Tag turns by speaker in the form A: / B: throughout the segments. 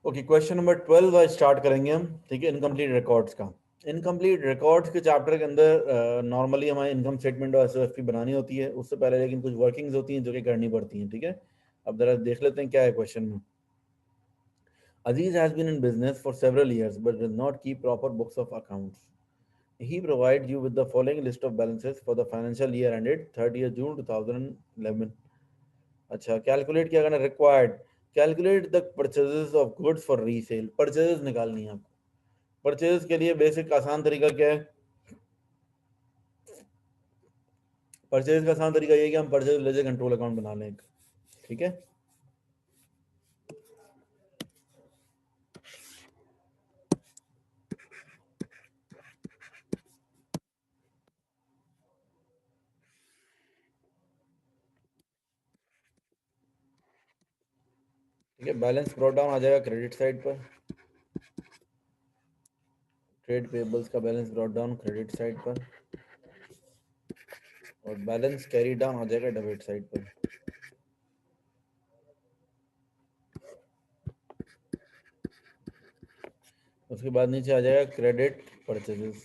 A: Okay, question number 12 आज start करेंगे हम। ठीक है, इनकम्प्लीट रिकॉर्ड्स का। इनकम्प्लीट रिकॉर्ड्स के चैप्टर के अंदर नॉर्मली हमारी इनकम स्टेटमेंट और एसओएफपी बनानी होती है, उससे पहले लेकिन कुछ वर्किंग्स होती हैं जो कि करनी पड़ती हैं। ठीक है, अब जरा देख लेते हैं क्या है क्वेश्चन में। Aziz has been in business for several years but does not keep proper books of accounts. He provides you with the following list of balances for the financial year ended 30th June 2011. अच्छा, calculate क्या करना required. Calculate the purchases of goods for resale. Purchases निकालनी है आपको। Purchase के लिए basic आसान तरीका क्या है? परचेज का आसान तरीका ये है कि हम परचेज लेजर कंट्रोल अकाउंट बना लें एक। ठीक है, ठीक है। बैलेंस ब्रॉट डाउन आ जाएगा क्रेडिट साइड पर। ट्रेड पेबल्स का balance brought down credit side पर, और बैलेंस कैरी डाउन आ जाएगा डेबिट साइड पर। उसके बाद नीचे आ जाएगा क्रेडिट परचेजेस।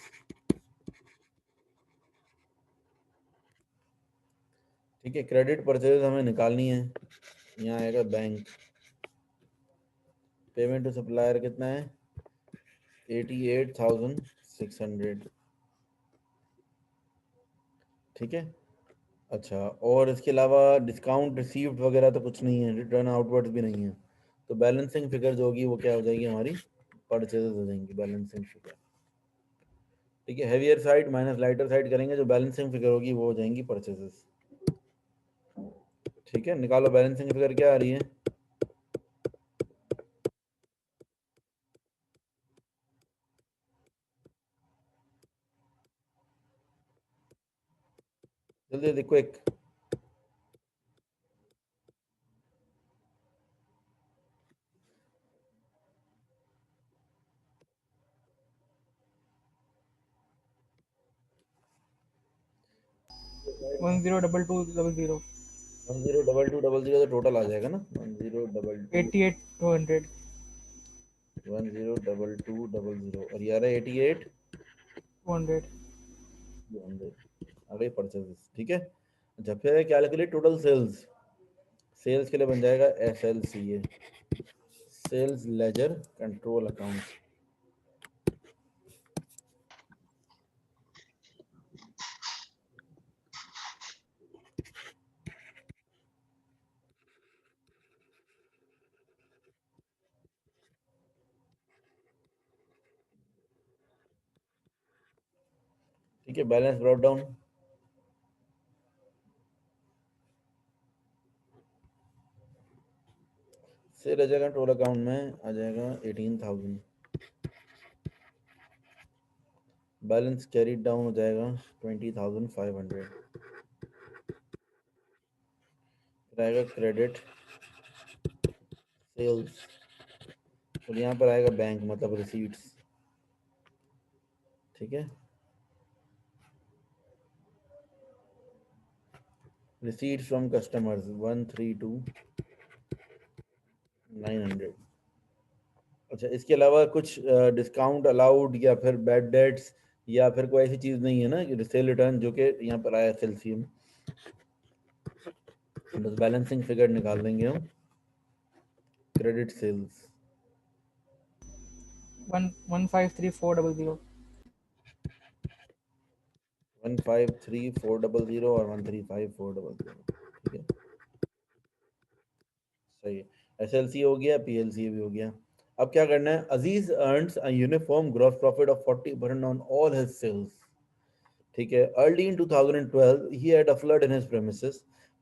A: ठीक है, क्रेडिट परचेजेस हमें निकालनी है। यहाँ आएगा बैंक। पेमेंट टू सप्लायर कितना है? 88,600। ठीक है, अच्छा। और इसके अलावा डिस्काउंट रिसीव्ड वगैरह तो कुछ नहीं है, रिटर्न आउटवर्ड्स भी नहीं है। तो बैलेंसिंग फिगर जो होगी वो क्या हो जाएगी हमारी? परचेजेस हो जाएंगी बैलेंसिंग फिगर। ठीक है, heavier side minus lighter side करेंगे, जो बैलेंसिंग फिगर होगी वो हो जाएंगी परचेजेस। ठीक है, निकालो बैलेंसिंग फिगर क्या आ रही है। जल्दी देखो एक।
B: 102200
A: 102200 तो टोटल आ जाएगा ना। 1022
B: 88,200
A: 102200 और ये आ रहा है 88
B: 200
A: आ गई परचेजेस। ठीक है, जब फिर कैलकुलेट टोटल सेल्स। सेल्स के लिए बन जाएगा SLCA, sales ledger control account. ठीक है, balance brought down. Sale ledger control account में आ जाएगा 18,000। बैलेंस कैरी डाउन हो जाएगा 20,500। फिर आएगा क्रेडिट सेल्स, और यहाँ पर आएगा बैंक मतलब रिसीट्स। ठीक है, रिसीट्स फ्रॉम कस्टमर्स 132,900। अच्छा, इसके अलावा कुछ डिस्काउंट अलाउड या फिर बैड डेट्स या फिर कोई ऐसी चीज़ नहीं है ना कि सेल रिटर्न जो कि यहाँ पर आया SLCA में। बस बैलेंसिंग फिगर निकाल देंगे हम। क्रेडिट सेल्स
B: 153400
A: 153400 और 135400। ठीक है, सही है। SLC हो गया, PLC भी हो गया। अब क्या करना है? Aziz earns a uniform gross profit of 40% on all his sales. ठीक है, early in 2012 he had a flood in his premises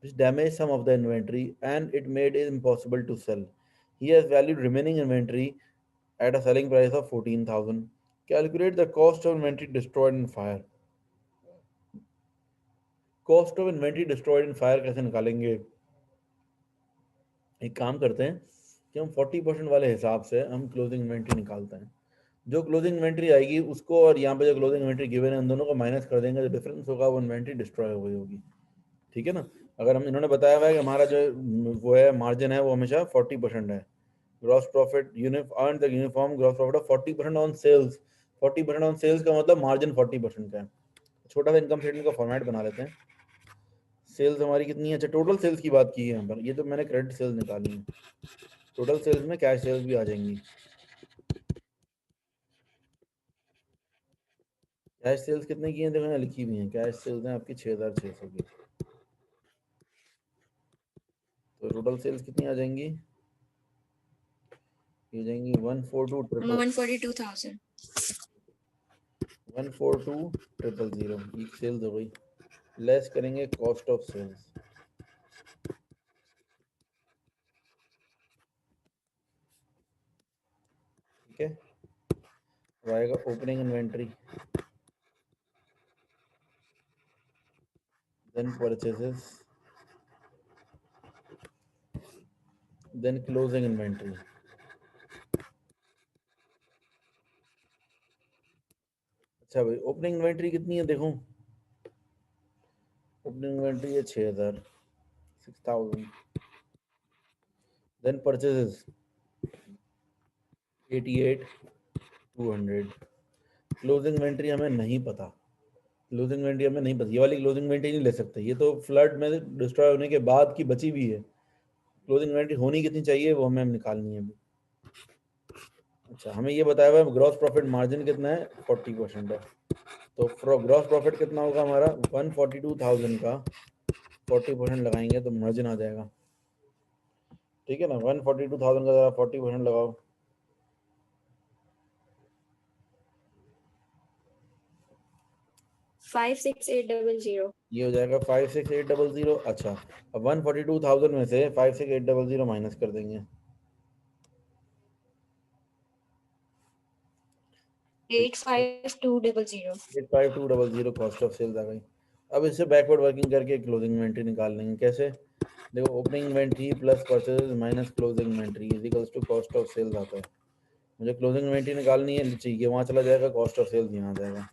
A: which damaged some of the inventory and it made it impossible to sell. He has valued remaining inventory at a selling price of 14,000. Calculate the cost of inventory destroyed in fire. Cost of inventory destroyed in fire कैसे निकालेंगे? एक काम करते हैं कि हम 40% वाले हिसाब से हम क्लोजिंग इन्वेंट्री निकालते हैं। जो क्लोजिंग इन्वेंट्री आएगी उसको और यहाँ पे जो क्लोजिंग इन्वेंट्री गिवन है उन दोनों को माइनस कर देंगे, जो डिफरेंस होगा वो इन्वेंट्री डिस्ट्रॉय हो गई होगी। ठीक है ना। अगर हम इन्होंने बताया हुआ है कि हमारा जो वो है मार्जिन है वो हमेशा 40% है, gross profit earn the uniform gross profit of 40% on sales. 40% on sales का मतलब मार्जिन 40% का है। छोटा सा इनकम स्टेटमेंट का फॉर्मेट बना लेते हैं। सेल्स हमारी कितनी है? अच्छा, टोटल सेल्स की बात की है यहाँ पर, ये तो मैंने क्रेडिट सेल्स निकाली है। टोटल सेल्स में कैश सेल्स भी आ जाएंगी। कैश सेल्स कितने की हैं देखो यहाँ लिखी हुई हैं। कैश सेल्स हैं आपकी 6600 की। तो टोटल सेल्स कितनी आ जाएंगी? ये जाएंगी
C: 142,000
A: 142,000 ये सेल्स हो गई। लेस करेंगे कॉस्ट ऑफ सेल्स। ठीक है, अब आएगा opening inventory, then purchases, then closing inventory. अच्छा भाई, ओपनिंग इन्वेंट्री कितनी है देखो। ओपनिंग इन्वेंट्री है 6000, 6000। Then purchases 88,200। क्लोजिंग इन्वेंट्री हमें नहीं पता। क्लोजिंग इन्वेंट्री हमें नहीं पता, ये वाली क्लोजिंग इन्वेंट्री नहीं ले सकते, ये तो फ्लड में डिस्ट्रॉय होने के बाद की बची भी है। क्लोजिंग इन्वेंट्री होनी कितनी चाहिए वो हमें निकालनी है अभी। अच्छा, हमें ये बताया हुआ है ग्रॉस प्रॉफिट मार्जिन कितना है, 40% है। तो ग्रॉस प्रॉफिट कितना होगा हमारा? 142,000 का 40% लगाएंगे तो मार्जिन आ जाएगा। ठीक है ना, 142,000 का जरा 40% लगाओ।
C: 56800
A: ये हो जाएगा 56800। अच्छा, अब 142,000 में से 56800 माइनस कर देंगे।
C: 85200
A: 85200 कॉस्ट ऑफ सेल्स आ गई। अब इससे बैकवर्ड वर्किंग करके क्लोजिंग इन्वेंट्री निकाल लेंगे। कैसे? देखो, opening inventory plus purchase minus closing inventory is equals to cost of sales आता है। मुझे क्लोजिंग इन्वेंट्री निकालनी है, चाहिए वहाँ चला जाएगा, कॉस्ट ऑफ सेल्स यहाँ आ जाएगा।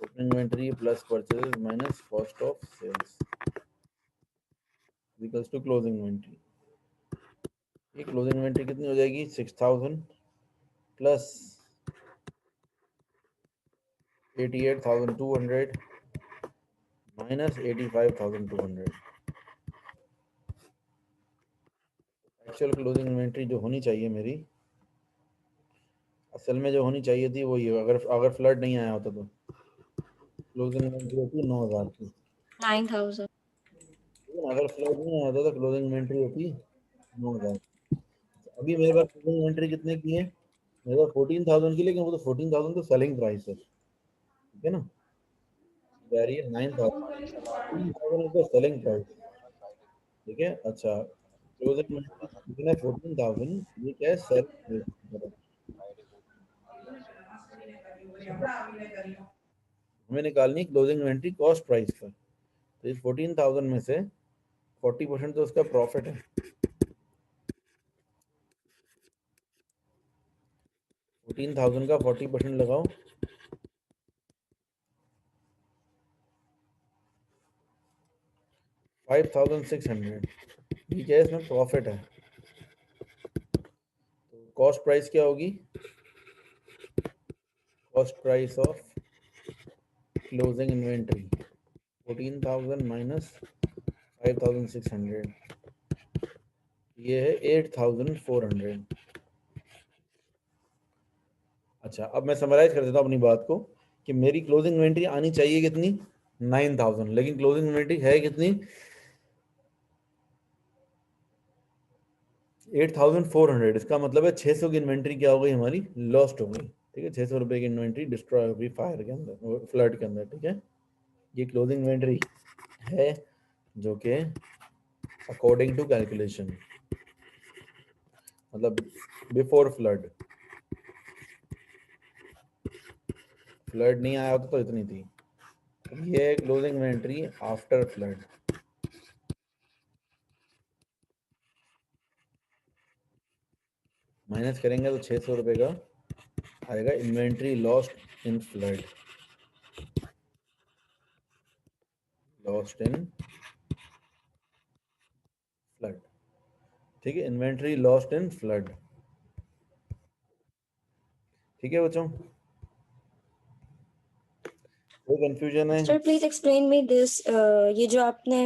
A: Opening inventory plus purchase minus cost of sales equals to closing inventory. ये क्लोजिंग इन्वेंट्री कितनी हो जाएगी? 6000 plus 88,200 minus 85,200। Actual closing inventory जो होनी चाहिए मेरी, असल में जो होनी चाहिए थी वो ये, अगर अगर फ्लड नहीं आया होता तो क्लोजिंग इन्वेंट्री होती 9000 की।
C: 9000
A: लेकिन अगर फ्लड नहीं आया होता तो क्लोजिंग इन्वेंट्री होती 9000। अभी मेरे पास क्लोजिंग इन्वेंट्री कितने की है? मेरे पास 14,000 की, लेकिन वो तो 14,000 तो सेलिंग प्राइस है। ठीक है ना, जा रही है 9,000, 14,000 तो सेलिंग प्राइस। ठीक है, अच्छा, क्लोजिंग इन्वेंट्री कितना है? 14,000। ये क्या है? Selling price. हमें निकालनी क्लोजिंग इन्वेंट्री कॉस्ट प्राइस पर। तो इस 14,000 में से 40% तो उसका प्रॉफिट है। 14,000 का 40% लगाओ, 5,600। ठीक है, इसमें प्रॉफिट है। तो कॉस्ट प्राइस क्या होगी? Cost price of closing inventory 14,000 minus 5,600, ये है 8,400। अच्छा, अब मैं समराइज कर देता हूँ अपनी बात को कि मेरी क्लोजिंग इन्वेंट्री आनी चाहिए कितनी? 9,000, लेकिन क्लोजिंग इन्वेंट्री है कितनी? 8,400। इसका मतलब है 600 की इन्वेंट्री क्या हो गई हमारी? लॉस्ट हो गई। ठीक है, 600 रुपए की इन्वेंट्री डिस्ट्रॉय हो गई फायर के अंदर, फ्लड के अंदर। ठीक है, ये क्लोजिंग इन्वेंट्री है जो कि अकॉर्डिंग टू कैलकुलेशन, मतलब बिफोर फ्लड। फ्लड नहीं आया होता तो इतनी थी। ये है closing inventory after flood. Minus करेंगे तो 600 रुपए का आएगा inventory lost in flood. Lost in flood. ठीक है, इन्वेंट्री लॉस्ट इन फ्लड। ठीक है बच्चों, कोई कंफ्यूजन है?
C: Sir, please explain me this. ये जो आपने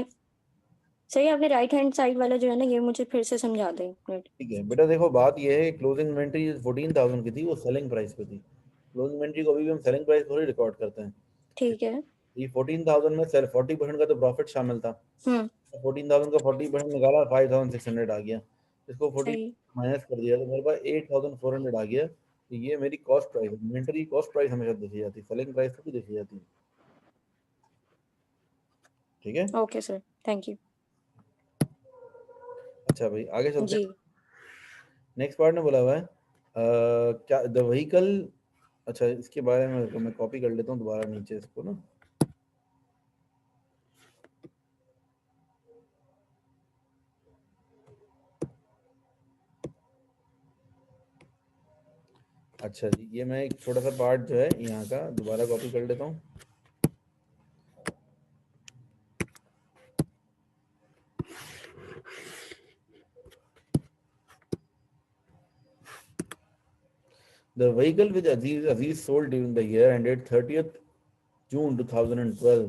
C: सर ये आपने राइट हैंड साइड वाला जो है ना, ये मुझे फिर से समझा दें एक मिनट।
A: ठीक है बेटा, देखो बात ये है, क्लोजिंग इन्वेंट्री 14,000 की थी, वो सेलिंग प्राइस पे थी। क्लोजिंग इन्वेंट्री को अभी भी हम सेलिंग प्राइस पर ही रिकॉर्ड करते हैं।
C: ठीक है।
A: ये 14,000 में सेल 40% का तो प्रॉफिट शामिल था। 14,000 का 40% निकाला, 5,600 आ गया। इसको 40
C: सही।
A: माइनस कर दिया तो मेरे पास 8,400 आ गया। तो ये मेरी कॉस्ट प्राइस है। इन्वेंटरी कॉस्ट प्राइस हमेशा देखी जाती है, सेलिंग प्राइस तो भी देखी जाती है। ठीक है,
C: ओके सर, थैंक यू।
A: अच्छा भाई आगे चलते
C: जी।
A: हैं। नेक्स्ट पार्ट में बोला हुआ है क्या द व्हीकल, अच्छा इसके बारे में मैं कॉपी कर लेता हूँ दोबारा नीचे इसको ना। अच्छा जी, ये मैं एक छोटा सा पार्ट जो है यहाँ का दोबारा कॉपी कर लेता हूँ। The vehicle which Aziz sold during the year ended 30th June 2012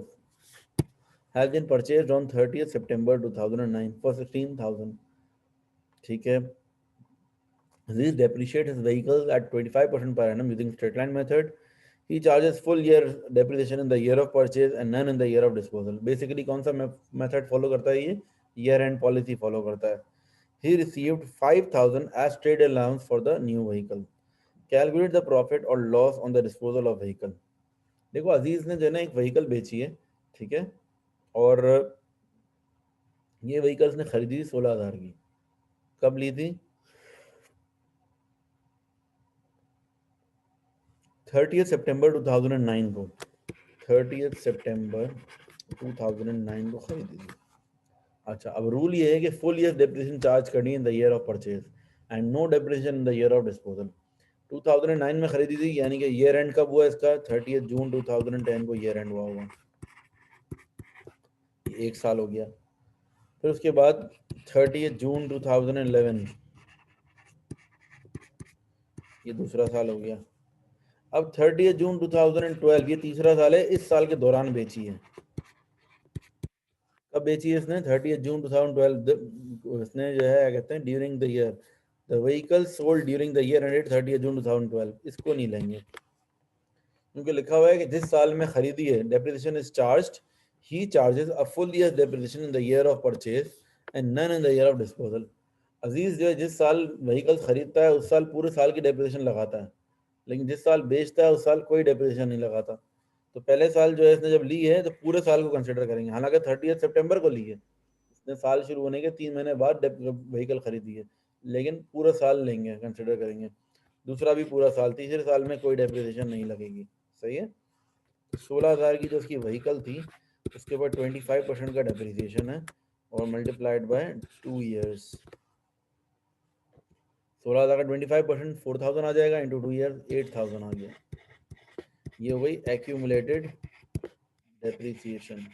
A: has been purchased on 30th September 2009 for 16,000. ठीक है, Aziz depreciates his vehicles at 25% per annum using straight line method. He charges full year depreciation in the year of purchase and none in the year of disposal. Basically कौन सा method follow करता है ये? Year end policy follow करता है। He received 5,000 as trade allowance for the new vehicle. Calculate the profit or loss on the disposal of vehicle. देखो अजीज ने जो है ना एक व्हीकल बेची है, ठीक है, और ये व्हीकल्स ने खरीदी थी 16,000 की। कब ली थी? 30 सितंबर 2009 को। 30 सितंबर 2009 को खरीदी थी। अच्छा, अब रूल ये है कि फुल ईयर डेप्रिसिएशन चार्ज करनी है in the year of purchase and no depreciation in the year of disposal. 2009 में खरीदी थी, यानी कि ईयर एंड कब हुआ इसका? 30 जून 2010 को ईयर एंड हुआ होगा। एक साल हो गया। फिर उसके बाद 30 जून 2011, ये दूसरा साल हो गया। अब 30 जून 2012, ये तीसरा साल है, इस साल के दौरान बेची है। कब बेची है इसने? 30 जून 2012। इसने जो है क्या कहते हैं, during the year the vehicle sold during the year ended 30 जून 2012। इसको नहीं लेंगे क्योंकि लिखा हुआ है कि जिस साल में खरीदी है depreciation is charged, he charges a full year depreciation in the year of purchase and none in the year of disposal. Aziz जो है जिस साल व्हीकल खरीदता है उस साल पूरे साल की डेप्रिसिएशन लगाता है, लेकिन जिस साल बेचता है उस साल कोई डेप्रिसिएशन नहीं लगाता। तो पहले साल जो है इसने जब ली है तो पूरे साल को कंसिडर करेंगे। हालांकि 30 सितंबर को ली है इसने, साल शुरू होने के 3 महीने बाद व्हीकल खरीदी है, लेकिन पूरा साल लेंगे, कंसिडर करेंगे। दूसरा भी पूरा साल, तीसरे साल में कोई डेप्रिसिएशन नहीं लगेगी। सही है। 16,000 की जो उसकी व्हीकल थी उसके ऊपर 25% का डेप्रिसिएशन है और मल्टीप्लाइड बाय 2 ईयर्स। 16,000 का 25% 4,000 आ जाएगा, इंटू 2 ईयर 8,000 आ गया। ये हो गई एक्यूमुलेटेड डेप्रिसिएशन।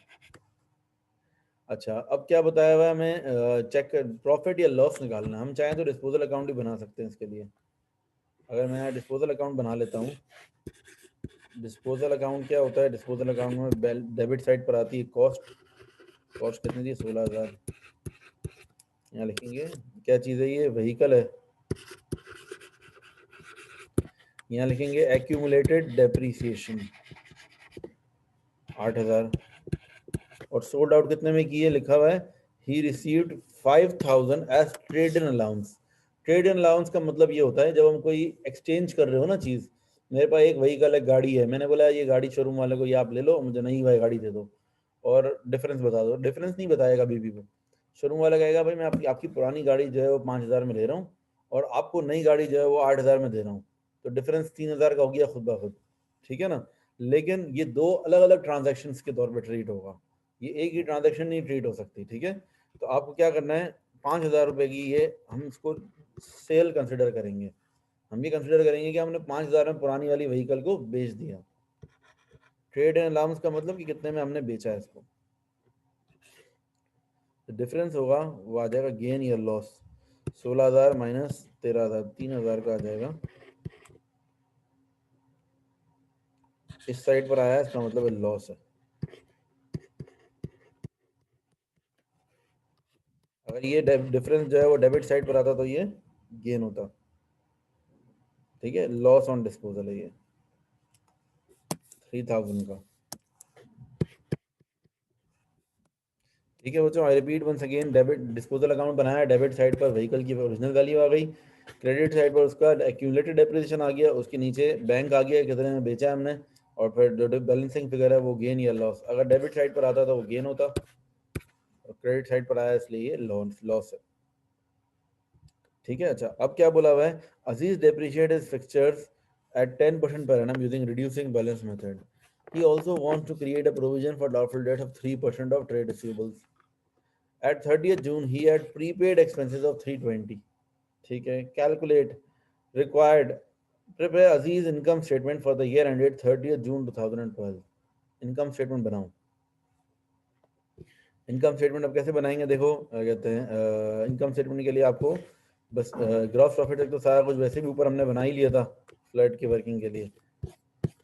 A: अच्छा, अब क्या बताया हुआ है हमें? चेक प्रॉफिट या लॉस निकालना। हम चाहें तो डिस्पोजल अकाउंट भी बना सकते हैं इसके लिए। अगर मैं डिस्पोजल अकाउंट बना लेता हूँ, डिस्पोजल अकाउंट क्या होता है? डिस्पोजल अकाउंट में डेबिट साइड पर आती है कॉस्ट। कॉस्ट कितनी थी? 16,000। यहाँ लिखेंगे क्या चीज़ है ये? व्हीकल है। यहाँ लिखेंगे एक्यूमुलेटेड डेप्रिसिएशन 8,000। और सोल्ड आउट कितने में की है? लिखा हुआ है he received 5,000 as trade in allowance. Trade in allowance का मतलब ये होता है जब हम कोई एक्सचेंज कर रहे हो ना चीज़। मेरे पास एक व्हीकल है, गाड़ी है, मैंने बोला ये गाड़ी शोरूम वाले को ये आप ले लो, मुझे नई भाई गाड़ी दे दो और डिफरेंस बता दो। डिफरेंस नहीं बताएगा अभी भी वो। शोरूम वाला कहेगा भाई मैं आपकी पुरानी गाड़ी जो है वो 5,000 में ले रहा हूँ और आपको नई गाड़ी जो है वो 8,000 में दे रहा हूँ, तो डिफरेंस 3,000 का हो गया खुद ब खुद। ठीक है ना। लेकिन ये दो अलग अलग ट्रांजेक्शन के तौर पर ट्रीट होगा, ये एक ही ट्रांजैक्शन नहीं ट्रीट हो सकती। ठीक है, तो आपको क्या करना है, 5,000 रुपये की ये हम इसको सेल कंसिडर करेंगे। हम ये कंसिडर करेंगे कि हमने 5,000 में पुरानी वाली व्हीकल को बेच दिया। ट्रेड एंड अलाउंस का मतलब कि कितने में हमने बेचा है इसको। तो डिफरेंस होगा वो आ जाएगा गेन या लॉस। 16,000 माइनस 13,000, 3,000 का आ जाएगा। इस साइड पर आया है, इसका मतलब लॉस है। अगर ये डिफरेंस जो है वो डेबिट साइड पर आता तो ये गेन होता। ठीक है, लॉस ऑन डिस्पोजल है ये 3000 का। ठीक है बच्चों, I repeat once again, debit disposal account बनाया, डेबिट साइड पर व्हीकल की ओरिजिनल वैल्यू आ गई, क्रेडिट साइड पर उसका एक्यूमुलेटेड डेप्रिसिएशन आ गया, उसके नीचे बैंक आ गया कितने में बेचा हमने, और फिर जो बैलेंसिंग फिगर है वो गेन या लॉस। अगर डेबिट साइड पर आता तो वो गेन होता, और क्रेडिट साइड पर आया इसलिए ये लॉस है। ठीक है, अच्छा अब क्या बोला हुआ है, Aziz depreciates his fixtures at 10% per annum using reducing balance method. He also wants to create a provision for doubtful debt of 3% of trade receivables. At 30th June, he had prepaid expenses of 320. ठीक है, calculate required prepare Aziz income statement for the year ended 30th June 2012. Income statement बनाओ। Income statement अब कैसे बनाएंगे, देखो कहते हैं income statement के लिए आपको बस ग्रॉस प्रॉफिट तक तो सारा कुछ वैसे भी ऊपर हमने बना ही लिया था फ्लैट की वर्किंग के लिए।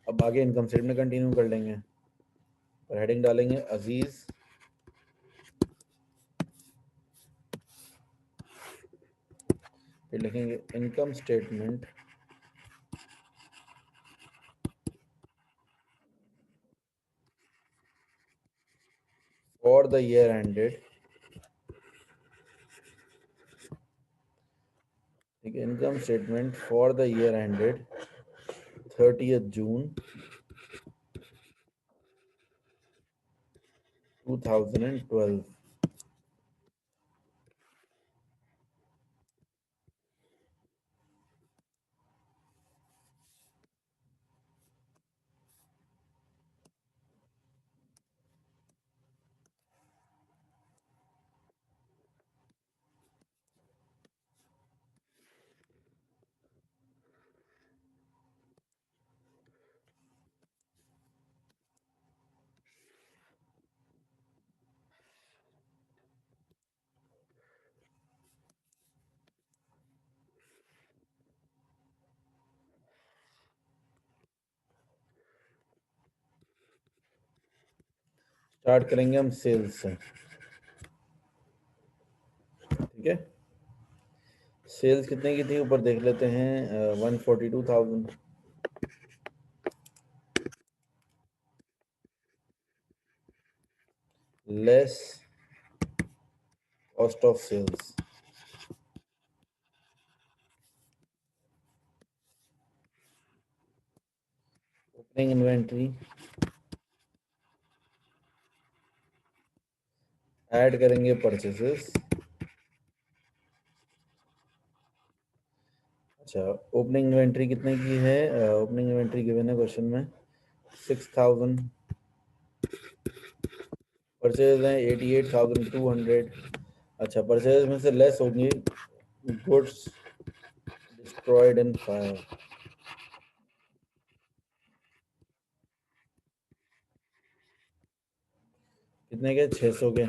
A: अब आगे इनकम स्टेटमेंट कंटिन्यू कर लेंगे, पर हेडिंग डालेंगे अजीज फिर लिखेंगे income statement for the year ended. ठीक है, income statement for the year ended 30th June 2012। Start करेंगे हम सेल्स से। ठीक है, सेल्स कितने की थी ऊपर देख लेते हैं, 142,000 less cost of sales. Opening inventory add करेंगे परचेसेस। अच्छा, ओपनिंग इन्वेंट्री कितने की है, ओपनिंग इन्वेंट्री गिवन है क्वेश्चन में 6000, परचेज हैं 88,200। अच्छा, परचेज में से लेस होंगी गुड्स डिस्ट्रॉयड इन फायर, कितने के 600 के।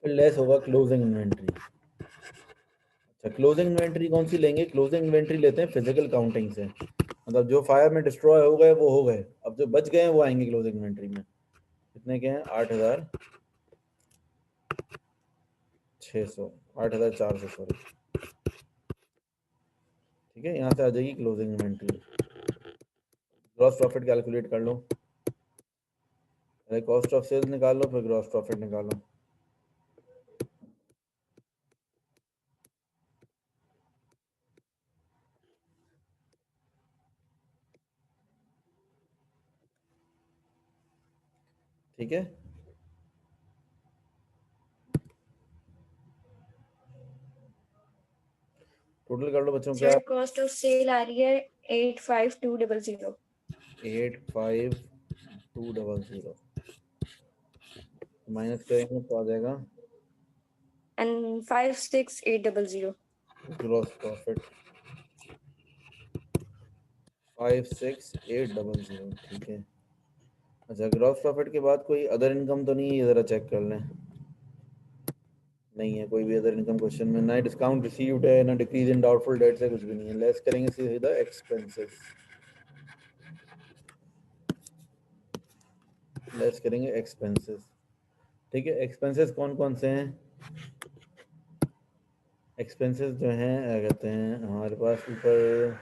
A: फिर लेस होगा क्लोजिंग इन्वेंट्री। अच्छा, क्लोजिंग इन्वेंट्री कौन सी लेंगे, क्लोजिंग इन्वेंट्री लेते हैं फिजिकल काउंटिंग से, मतलब जो फायर में डिस्ट्रॉय हो गए वो हो गए, अब जो बच गए हैं वो आएंगे क्लोजिंग इन्वेंट्री में। कितने के हैं, 8,600, 8,400 सॉरी। ठीक है, यहाँ से आ जाएगी closing inventory. Gross profit calculate कर लो, पहले कॉस्ट ऑफ सेल्स निकाल लो फिर ग्रॉस प्रॉफिट निकालो। ठीक है, टोटल कर लो बच्चों क्या,
C: सर कॉस्ट ऑफ सेल आ रही है 85200
A: 85200 माइनस करेंगे तो आ जाएगा
C: एंड 56800।
A: Gross profit 56800। ठीक है, अच्छा ग्रॉस प्रॉफिट के बाद कोई अदर इनकम तो नहीं है, ये जरा चेक कर लें। नहीं है कोई भी अदर इनकम क्वेश्चन में, ना डिस्काउंट रिसीव्ड है ना डिक्रीज इन डाउटफुल डेट्स है, कुछ भी नहीं है। लेस करेंगे सीधा एक्सपेंसेस, लेस करेंगे एक्सपेंसेस। ठीक है, एक्सपेंसेस कौन कौन से हैं? एक्सपेंसेस जो हैं क्या कहते हैं हमारे पास, ऊपर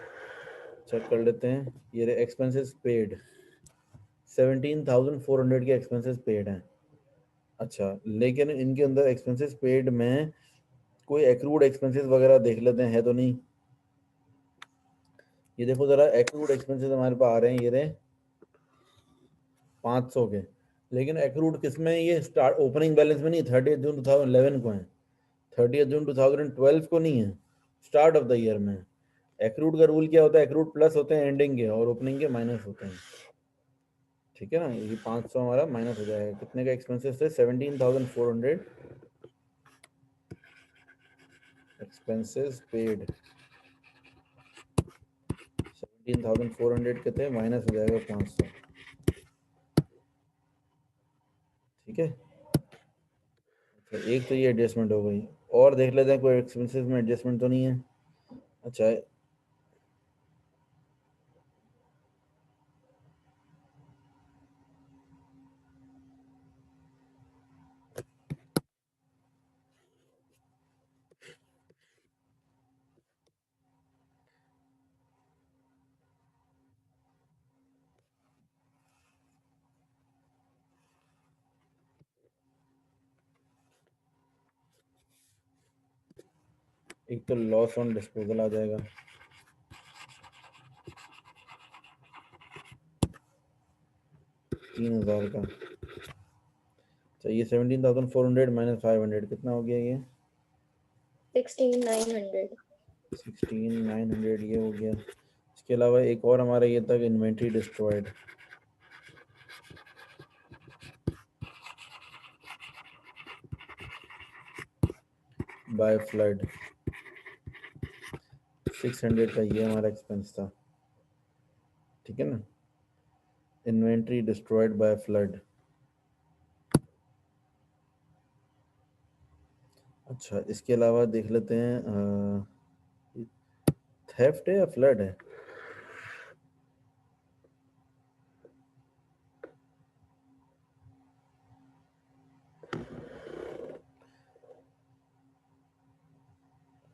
A: चेक कर लेते हैं। ये रहे एक्सपेंसेस पेड, 17,400 के एक्सपेंसेस पेड हैं। अच्छा, लेकिन इनके अंदर एक्सपेंसेस पेड में कोई एक्रूड एक्सपेंसेस वगैरह देख लेते हैं, है तो नहीं? ये देखो जरा, एक्रूड एक्सपेंसेस हमारे पास आ रहे हैं, ये रहे 500 के, लेकिन एक्रूड किस में? ये स्टार्ट ओपनिंग बैलेंस में नहीं, 30 जून 2011 को है, 30 जून 2012 को नहीं है, स्टार्ट ऑफ द ईयर में। एक्रूड का रूल क्या होता है? एक्रूड प्लस होते हैं एंडिंग के, और ओपनिंग के माइनस होते हैं। ठीक है ना, ये 500 हमारा माइनस हो जाएगा। कितने का एक्सपेंसेस थे? 17,400 एक्सपेंसेस पेड, 17,400 के थे, माइनस हो जाएगा 500। ठीक है, तो एक तो ये एडजस्टमेंट हो गई, और देख लेते हैं कोई एक्सपेंसेस में एडजस्टमेंट तो नहीं है। अच्छा, एक तो लॉस ऑन डिस्पोजल आ जाएगा, 3,000 का। तो ये 17,400 माइनस 500 कितना हो गया? ये
C: 16,900।
A: 16,900 ये हो गया। इसके अलावा एक और हमारा ये था, इन्वेंट्री डिस्ट्रॉयड बाय फ्लड, 600 का ये हमारा एक्सपेंस था। ठीक है ना, इन्वेंट्री डिस्ट्रॉयड बाय फ्लड। अच्छा, इसके अलावा देख लेते हैं, थेफ्ट है या फ्लड है?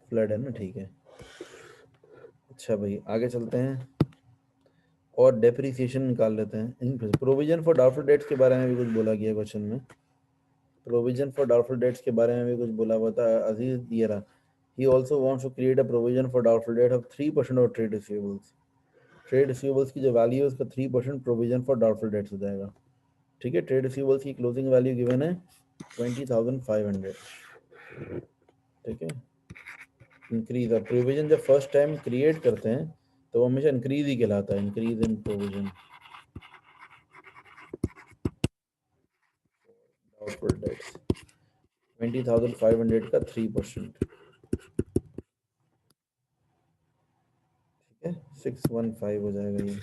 A: फ्लड है ना, ठीक है। अच्छा भाई, आगे चलते हैं और डेप्रिसिएशन निकाल लेते हैं। प्रोविजन फॉर डाउटफुल डेट्स के बारे में भी कुछ बोला गया क्वेश्चन में। प्रोविजन फॉर डाउटफुल डेट्स के बारे में भी कुछ बोला हुआ था। अजीज ये रहा, he also wants to create a provision for doubtful debt of 3% of trade receivables। Trade receivables की जो वैल्यू है उसका 3% प्रोविजन फॉर डाउटफुल डेट्स हो जाएगा। ठीक है, ट्रेड रिसीवेबल्स की क्लोजिंग वैल्यू गिवन है 20,500। ठीक है, इंक्रीज, अब प्रोविजन जब फर्स्ट टाइम क्रिएट करते हैं तो वो हमेशा इंक्रीज ही कहलाता है, increase in provision doubtful debts, 20,500 का 3%। ठीक है, 615 हो जाएगा ये।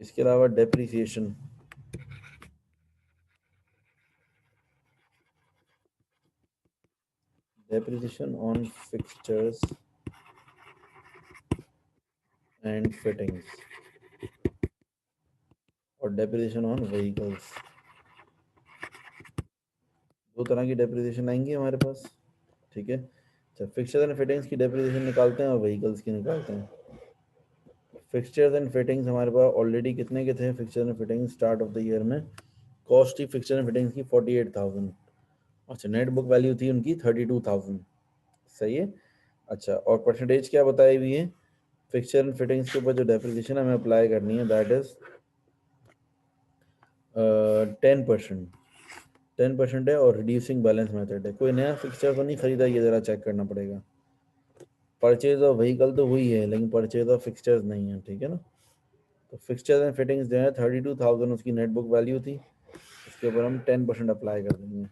A: इसके अलावा depreciation, depreciation on fixtures and fittings और depreciation on vehicles। दो तरह की depreciation आएंगी हमारे पास। ठीक है, अच्छा, fixtures and fittings की depreciation निकालते हैं और vehicles की निकालते हैं। fixtures and fittings हमारे पास ऑलरेडी कितने के थे? fixtures and fittings start of the year में कॉस्ट थी fixtures and fittings की 48,000। अच्छा, नेट बुक वैल्यू थी उनकी 32,000। सही है। अच्छा, और परसेंटेज क्या बताई हुई है? फिक्सचर एंड फिटिंग्स के ऊपर जो डेप्रिसिएशन हमें अप्लाई करनी है दैट इज 10%। 10% है और रिड्यूसिंग बैलेंस मेथड है। कोई नया फिक्सचर तो नहीं खरीदा, ये ज़रा चेक करना पड़ेगा। परचेज ऑफ व्हीकल तो हुई है, लेकिन परचेज ऑफ फिक्सचर्स नहीं है। ठीक है ना, तो फिक्सचर्स एंड फिटिंग्स जो है 32,000 उसकी नेट बुक वैल्यू थी, इसके ऊपर हम 10% अप्लाई कर देंगे।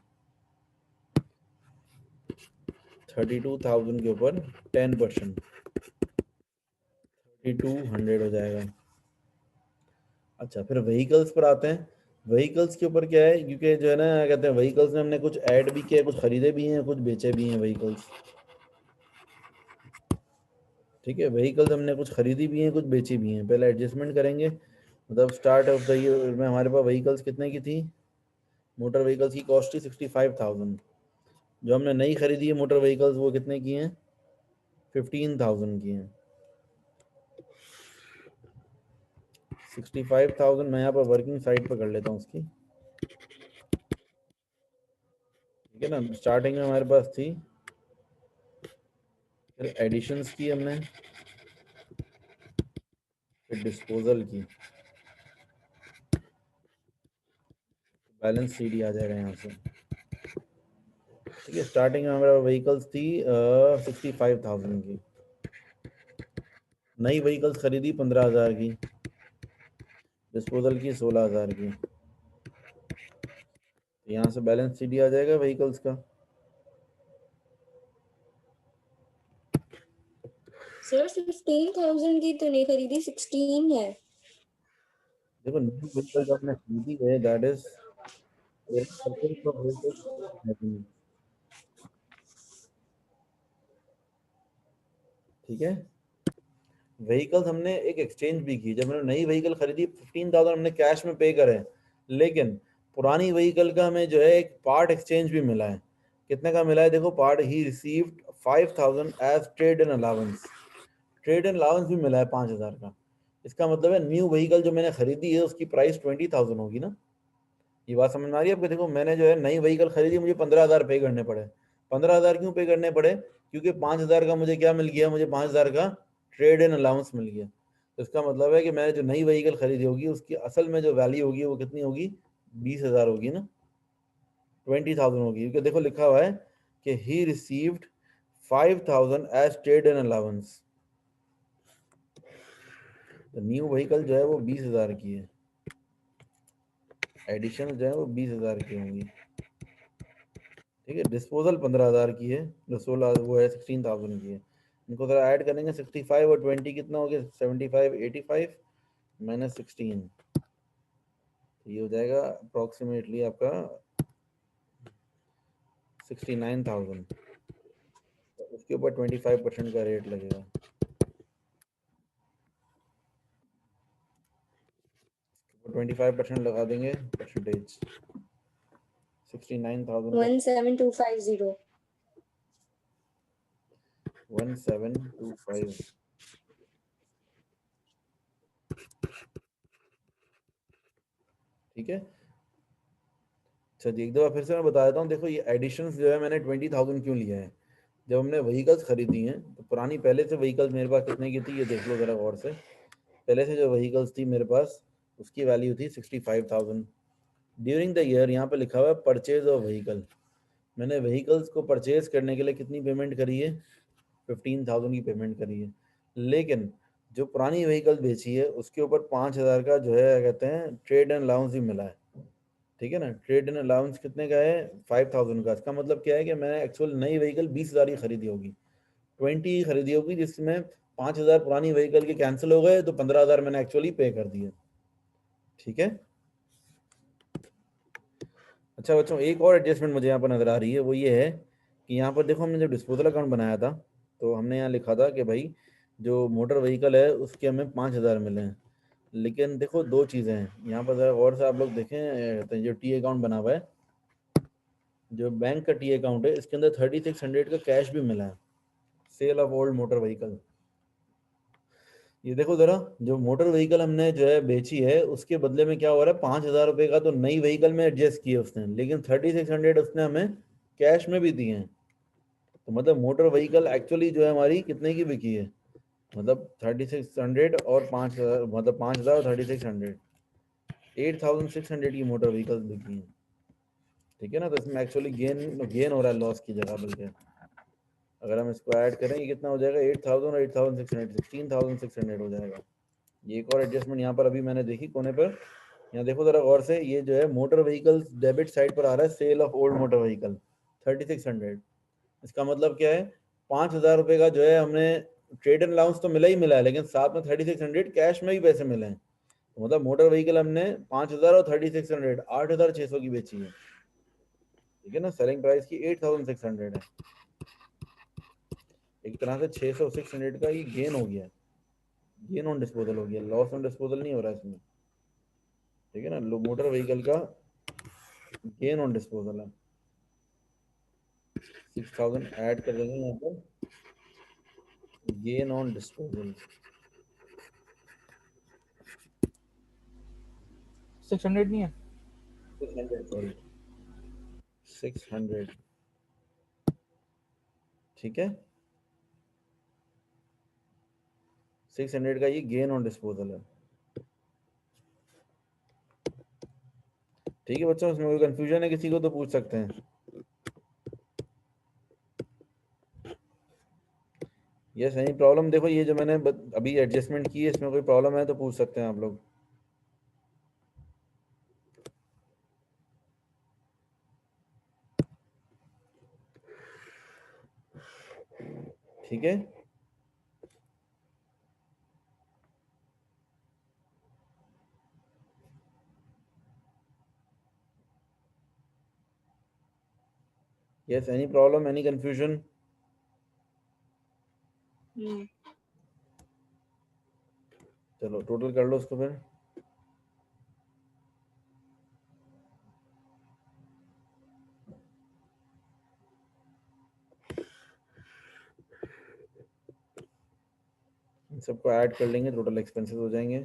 A: 32,000 के ऊपर 10%, 3,200 हो जाएगा। अच्छा, फिर व्हीकल्स पर आते हैं। व्हीकल्स के ऊपर क्या है, क्योंकि जो है ना कहते हैं व्हीकल्स में हमने कुछ ऐड भी किया, कुछ खरीदे भी हैं, कुछ बेचे भी हैं व्हीकल्स। ठीक है, व्हीकल्स हमने कुछ खरीदी भी हैं, कुछ बेची भी हैं। पहले एडजस्टमेंट करेंगे, मतलब स्टार्ट ऑफ द ईयर में हमारे पास व्हीकल्स कितने की थी, मोटर व्हीकल्स की कॉस्ट थी 65,000। जो हमने नई खरीदी है मोटर व्हीकल्स वो कितने की हैं, 15,000 की हैं। 65,000 मैं यहाँ पर वर्किंग साइड पर कर लेता हूँ उसकी, ठीक है ना। स्टार्टिंग में हमारे पास थी, फिर एडिशंस की हमने, फिर डिस्पोजल की, बैलेंस सीडी आ जाएगा यहाँ से। ठीक है, स्टार्टिंग में हमारा व्हीकल्स थी 65,000 की, नई व्हीकल्स खरीदी 15,000 की, डिस्पोजल की 16,000 की। यहाँ से बैलेंस सीडी आ जाएगा व्हीकल्स का।
C: सर 15,000 की तो नहीं खरीदी, 16 है।
A: देखो न्यू व्हीकल जो आपने खरीदी है दैट इज ठीक है। व्हीकल्स हमने एक एक्सचेंज भी की, जब हमने नई व्हीकल खरीदी 15,000 हमने कैश में पे करे, लेकिन पुरानी व्हीकल का हमें जो है एक पार्ट एक्सचेंज भी मिला है। कितने का मिला है, देखो part he received 5,000 as trade and allowance. Trade and allowance भी मिला है 5,000 का। इसका मतलब है न्यू व्हीकल जो मैंने खरीदी है उसकी प्राइस 20,000 होगी ना। ये बात समझ में आ रही है आपको। देखो मैंने जो है नई व्हीकल खरीदी, मुझे 15,000 पे करने पड़े। 15,000 क्यों पे करने पड़े, क्योंकि 5,000 का मुझे क्या मिल गया, मुझे 5,000 का ट्रेड एंड अलाउंस मिल गया। तो इसका मतलब है कि मैंने जो नई व्हीकल खरीदी होगी उसकी असल में जो वैल्यू होगी वो कितनी होगी, 20,000 होगी ना, 20,000 होगी। क्योंकि देखो लिखा हुआ है कि he received 5,000 as trade and allowance. तो न्यू व्हीकल जो है वो 20,000 की है, एडिशन जो है वो 20,000 की होंगी। ठीक है, डिस्पोजल 15,000 की है, जो 16 वो है 16,000 की है। इनको जरा ऐड करेंगे 65 और 20 कितना हो गया, 75, 85 माइनस 16, ये हो जाएगा अप्रोक्सीमेटली आपका 69,000। उसके ऊपर 25% का रेट लगेगा। 25% लगा देंगे परसेंटेज, 69,000 का
C: 17250।
A: 1725। ठीक है, अच्छा जी एक दफा फिर से मैं बता देता हूँ। देखो ये एडिशंस जो है मैंने 20,000 क्यों लिया है, जब हमने व्हीकल्स खरीदी हैं तो पुरानी पहले से व्हीकल्स मेरे पास कितने की थी ये देख लो जरा गौर से। पहले से जो व्हीकल्स थी मेरे पास उसकी वैल्यू थी 65,000। ड्यूरिंग द ईयर यहाँ पे लिखा हुआ है परचेज ऑफ व्हीकल, मैंने व्हीकल्स को परचेज करने के लिए कितनी पेमेंट करी है, 15,000 की पेमेंट करी है। लेकिन जो पुरानी व्हीकल बेची है उसके ऊपर 5,000 का जो है कहते हैं ट्रेड एंड अलाउंस भी मिला है। ठीक है ना, ट्रेड एंड अलाउंस कितने का है, 5,000 का। इसका मतलब क्या है कि मैंने एक्चुअल नई व्हीकल 20,000 की खरीदी होगी, 20 खरीदी होगी, जिसमें 5,000 पुरानी व्हीकल के कैंसिल हो गए, तो 15,000 मैंने एक्चुअली पे कर दिए। ठीक है, अच्छा बच्चों एक और एडजस्टमेंट मुझे यहाँ पर नजर आ रही है, वो ये है कि यहाँ पर देखो हमने जब डिस्पोजल अकाउंट बनाया था तो हमने यहाँ लिखा था कि भाई जो मोटर व्हीकल है उसके हमें 5,000 मिले हैं। लेकिन देखो दो चीज़ें हैं यहाँ पर, ज़रा गौर से आप लोग देखें, तो जो टी अकाउंट बना हुआ है, जो बैंक का टी अकाउंट है, इसके अंदर 3600 का कैश भी मिला है, sale of old motor vehicle. ये देखो जरा, जो मोटर व्हीकल हमने जो है बेची है उसके बदले में क्या हो रहा है, 5,000 रुपये का तो नई व्हीकल में एडजस्ट किया उसने, लेकिन 3600 उसने हमें कैश में भी दिए हैं। तो मतलब मोटर व्हीकल एक्चुअली जो है हमारी कितने की बिकी है, मतलब 3600 और 5,000, मतलब 5,000 और 3600, 8,600 की मोटर व्हीकल्स बिकी हैं। ठीक है ना, तो इसमें एक्चुअली गेन गेन हो रहा है लॉस की जगह, बल्कि अगर हम इसको ऐड करें ये कितना हो जाएगा, 8,000 और 8,600, 16,600 हो जाएगा। ये एक और एडजस्टमेंट यहाँ पर अभी मैंने देखी कोने पर, यहाँ देखो जरा गौर से, ये जो है मोटर व्हीकल्स डेबिट साइड पर आ रहा है, sale of old motor vehicle 3600। इसका मतलब क्या है, 5,000 रुपये का जो है हमने ट्रेड एंड अलाउंस तो मिला ही मिला है, लेकिन साथ में 3600 कैश में भी पैसे मिले हैं। तो मतलब मोटर व्हीकल हमने 5,000 और 3600 8,600 की बेची है। ठीक है ना, सेलिंग प्राइस की 8,600 है। एक तरह से 600 600 का ये गेन हो गया, गेन ऑन डिस्पोजल हो गया, लॉस ऑन डिस्पोजल नहीं हो रहा इसमें, ठीक है ना। मोटर व्हीकल का गेन ऑन डिस्पोजल है, 6000 ऐड कर देंगे यहाँ पर, गेन ऑन डिस्पोजल
B: 600 नहीं है?
A: 600, सॉरी 600, ठीक है। 600 का ये गेन ऑन डिस्पोजल है, ठीक है बच्चों। इसमें कोई कंफ्यूजन है किसी को तो पूछ सकते हैं। Yes, any problem? देखो ये जो मैंने अभी एडजस्टमेंट की है, इसमें कोई प्रॉब्लम है तो पूछ सकते हैं आप लोग। ठीक है, yes, any problem, any confusion? चलो टोटल कर लो उसको फिर। इन सबको ऐड कर लेंगे, टोटल एक्सपेंसेस हो जाएंगे।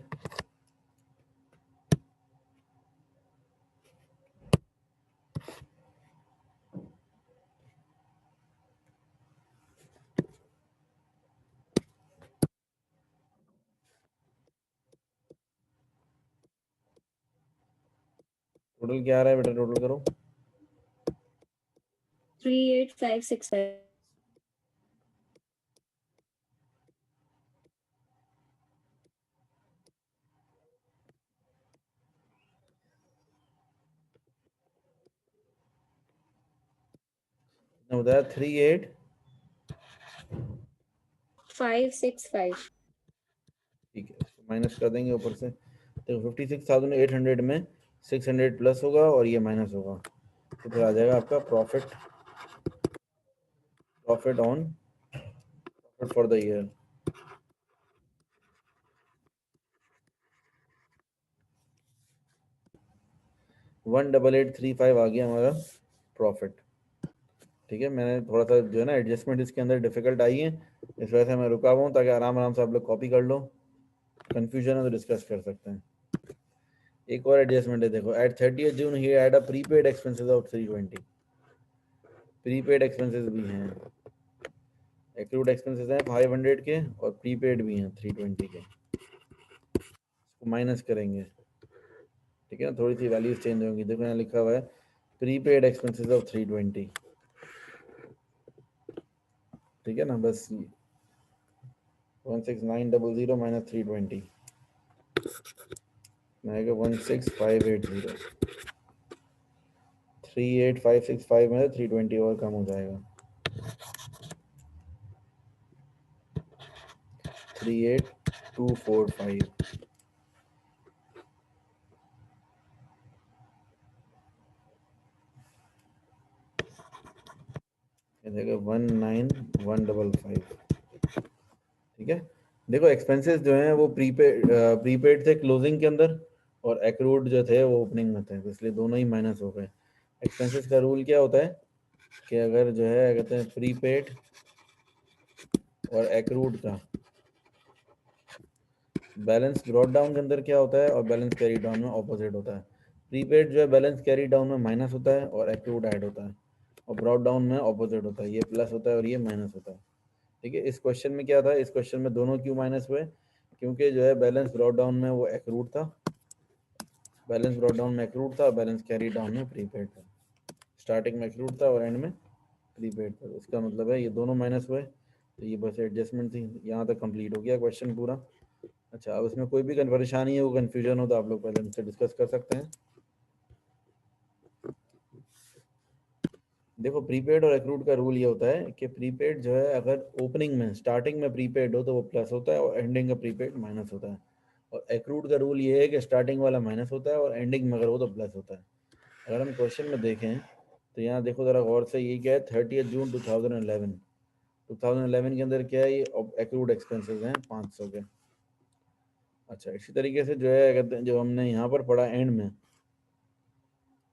A: टोटल क्या आ रहा है बेटा, टोटल करो।
C: 38565।
A: बताया 38,
C: 565।
A: ठीक है, इसको माइनस कर देंगे ऊपर से। देखो 56,800 में 600 प्लस होगा और ये माइनस होगा, तो फिर आ जाएगा आपका profit, profit on, profit for the year. 18835 आ गया हमारा प्रॉफिट, ठीक है। मैंने थोड़ा सा जो है ना एडजस्टमेंट इसके अंदर डिफिकल्ट आई है, इस वजह से मैं रुका हुआ हूँ, ताकि आराम आराम से आप लोग कॉपी कर लो, कंफ्यूजन है तो डिस्कस कर सकते हैं। एक और एडजस्टमेंट है, देखो at 30 June he had a prepaid expenses of 320, prepaid expenses भी हैं, एक्रूड एक्सपेंसेस हैं 500 के और प्रीपेड भी हैं 320 के, इसको माइनस करेंगे, ठीक है ना। थोड़ी सी वैल्यूज चेंज होंगी, देखो यहाँ लिखा हुआ है प्रीपेड एक्सपेंसेस ऑफ 320, ठीक है ना। बस 16900 माइनस 320 आएगा 16580, 38565 में 320 और कम हो जाएगा, 38245, ये देखो 19155, ठीक है। देखो एक्सपेंसेस जो हैं वो प्रीपेड थे क्लोजिंग के अंदर, और एक्रूड जो थे वो ओपनिंग में थे, तो इसलिए दोनों ही माइनस हो गए। एक्सपेंसेस का रूल क्या होता है कि अगर जो है कहते हैं प्रीपेड और एक्रूड का बैलेंस ब्रॉड डाउन के अंदर क्या होता है और बैलेंस कैरी डाउन में ऑपोजिट होता है। प्रीपेड जो है बैलेंस कैरी डाउन में माइनस होता है और एक्रूड ऐड होता है, और ब्रॉड डाउन में ऑपोजिट होता है, ये प्लस होता है और ये माइनस होता है, ठीक है। इस क्वेश्चन में क्या था, इस क्वेश्चन में दोनों क्यों माइनस हुए, क्योंकि जो है बैलेंस ब्रॉड डाउन में वो एक्रूड था, बैलेंस ब्रॉड डाउन में एक्रूड था, बैलेंस कैरी डाउन में प्रीपेड था, स्टार्टिंग में एक्रूड था और एंड में प्रीपेड था। इसका मतलब है ये दोनों माइनस हुए, तो ये बस एडजस्टमेंट थी, यहाँ तक कंप्लीट हो गया क्वेश्चन पूरा। अच्छा, अब इसमें कोई भी परेशानी है, वो कन्फ्यूजन हो तो आप लोग पहले मुझसे डिस्कस कर सकते हैं। देखो प्रीपेड और एक्रूड का रूल ये होता है कि प्रीपेड जो है अगर ओपनिंग में स्टार्टिंग में प्रीपेड हो तो वो प्लस होता है और एंडिंग का प्रीपेड माइनस होता है, और एक्रूड का रूल ये है कि स्टार्टिंग वाला माइनस होता है और एंडिंग में अगर हो तो प्लस होता है। अगर हम क्वेश्चन में देखें तो यहाँ देखो ज़रा गौर से, ये क्या है 30 जून 2011, 2011 के अंदर क्या है, ये एक्रूड एक्सपेंसेस हैं 500 के। अच्छा, इसी तरीके से जो है कहते हैं, जो हमने यहाँ पर पढ़ा एंड में,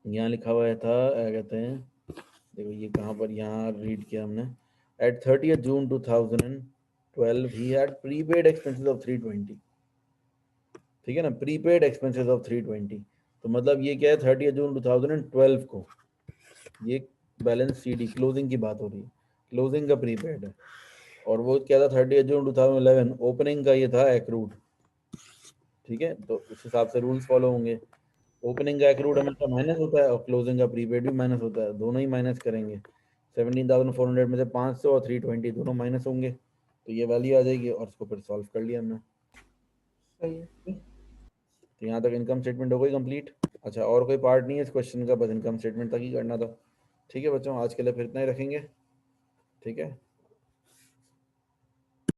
A: यहाँ लिखा हुआ था कहते हैं, देखो ये कहाँ पर, यहाँ रीड किया हमने, at 30th June 2012 he had prepaid expenses of 320। ठीक है ना, प्रीपेड एक्सपेंसेस ऑफ 320, तो मतलब ये क्या है, 30th June 2012 को ये बैलेंस शीट क्लोजिंग की बात हो रही है, क्लोजिंग का प्रीपेड है। और वो क्या था, 30th June 2011 ओपनिंग का ये था एक्रूड। ठीक है, तो उस हिसाब से रूल्स फॉलो होंगे। ओपनिंग का एक्रूड हमेशा माइनस होता है और क्लोजिंग का प्रीपेड भी माइनस होता है, दोनों ही माइनस करेंगे। 17,400 में से 500 और 320 दोनों माइनस होंगे, तो ये वैल्यू आ जाएगी और उसको फिर सॉल्व कर लिया हमने।
B: सही है।
A: तो यहाँ तक इनकम स्टेटमेंट हो गई कंप्लीट। अच्छा, और कोई पार्ट नहीं है इस क्वेश्चन का, बस इनकम स्टेटमेंट तक ही करना था। ठीक है बच्चों, आज के लिए फिर इतना ही रखेंगे। ठीक है।